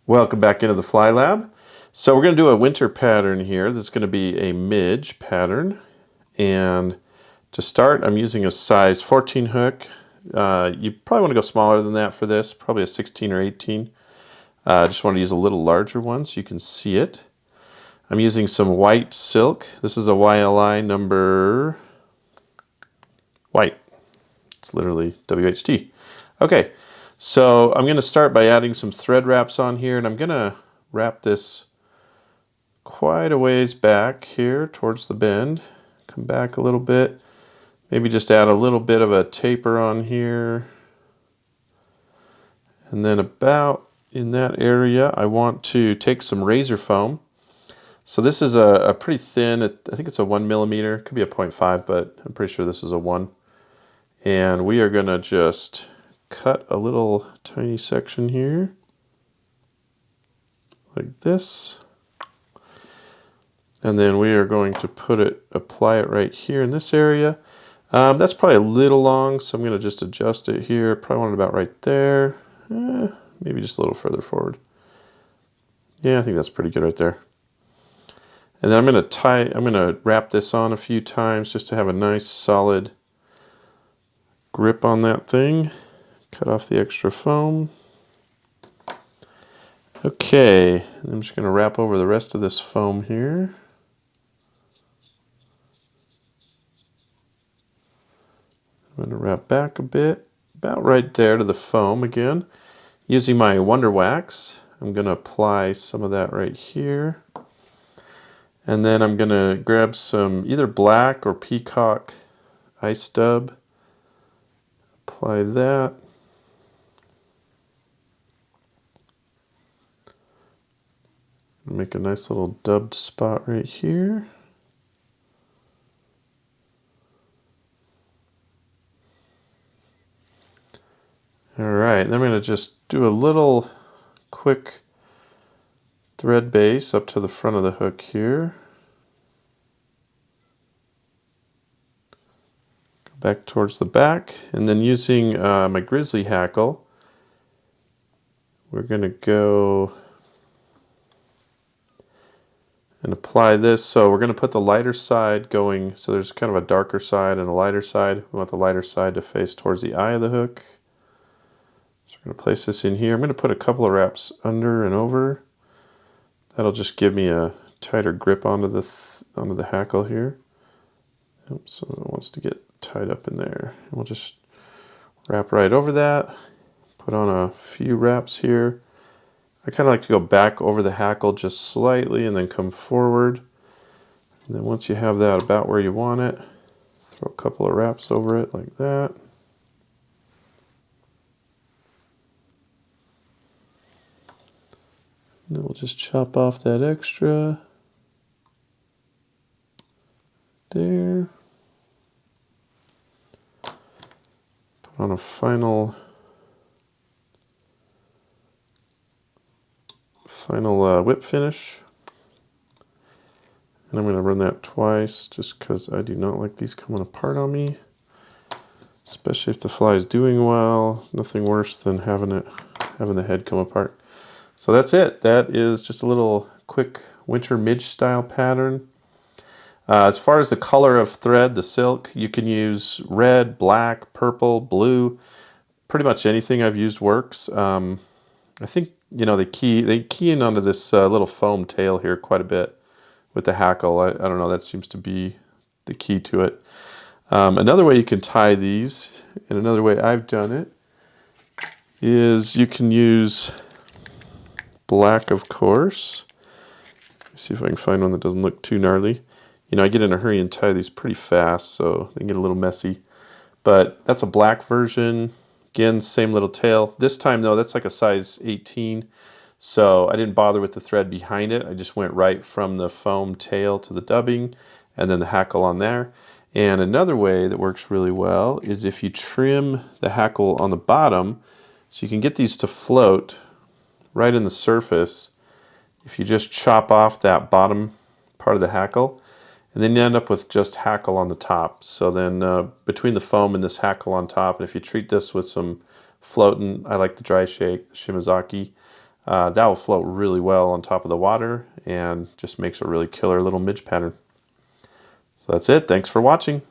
Welcome back into the Fly Lab. So we're going to do a winter pattern here. This is going to be a Midge pattern. And to start, I'm using a size 14 hook. You probably want to go smaller than that for this, probably a 16 or 18. I just want to use a little larger one so you can see it. I'm using some white silk. This is a YLI number white. It's literally WHT. Okay, so I'm going to start by adding some thread wraps on here, and I'm going to wrap this quite a ways back here towards the bend. Come back a little bit. Maybe just add a little bit of a taper on here. And then about in that area, I want to take some razor foam. So this is a pretty thin, I think it's a 1 millimeter. It could be a 0.5, but I'm pretty sure this is a 1. And we are going to just cut a little tiny section here, like this. And then we are going to apply it right here in this area. That's probably a little long, so I'm going to just adjust it here. Probably want it about right there. Maybe just a little further forward. Yeah, I think that's pretty good right there. And then I'm going to wrap this on a few times just to have a nice solid grip on that thing. Cut off the extra foam. Okay, I'm just going to wrap over the rest of this foam here. I'm going to wrap back a bit, about right there to the foam again. Using my Wonder Wax, I'm going to apply some of that right here. And then I'm going to grab some either black or peacock ice dub. Apply that. Make a nice little dubbed spot right here. All right, then I'm going to just do a little quick thread base up to the front of the hook here. Go back towards the back, and then using my grizzly hackle, we're going to go and apply this. So we're going to put the lighter side going, so there's kind of a darker side and a lighter side. We want the lighter side to face towards the eye of the hook. So we're going to place this in here. I'm going to put a couple of wraps under and over. That'll just give me a tighter grip onto the hackle here. So it wants to get tied up in there. And we'll just wrap right over that. Put on a few wraps here. I kind of like to go back over the hackle just slightly and then come forward. And then once you have that about where you want it, throw a couple of wraps over it like that. And then we'll just chop off that extra there. Put on a final whip finish. And I'm going to run that twice just because I do not like these coming apart on me. Especially if the fly is doing well. Nothing worse than having the head come apart. So that's it. That is just a little quick winter midge style pattern. As far as the color of thread, the silk, you can use red, black, purple, blue. Pretty much anything I've used works. I think, you know, they key in onto this little foam tail here quite a bit with the hackle. I don't know, that seems to be the key to it. Another way you can tie these, and another way I've done it, is you can use black, of course. Let's see if I can find one that doesn't look too gnarly. You know, I get in a hurry and tie these pretty fast, so they can get a little messy. But that's a black version. Again, same little tail. This time, though, that's like a size 18. So I didn't bother with the thread behind it. I just went right from the foam tail to the dubbing and then the hackle on there. And another way that works really well is if you trim the hackle on the bottom, so you can get these to float right in the surface. If you just chop off that bottom part of the hackle, and then you end up with just hackle on the top. So then between the foam and this hackle on top, and if you treat this with some floating, I like the dry shake, the Shimazaki, That will float really well on top of the water and just makes a really killer little midge pattern. So that's it. Thanks for watching.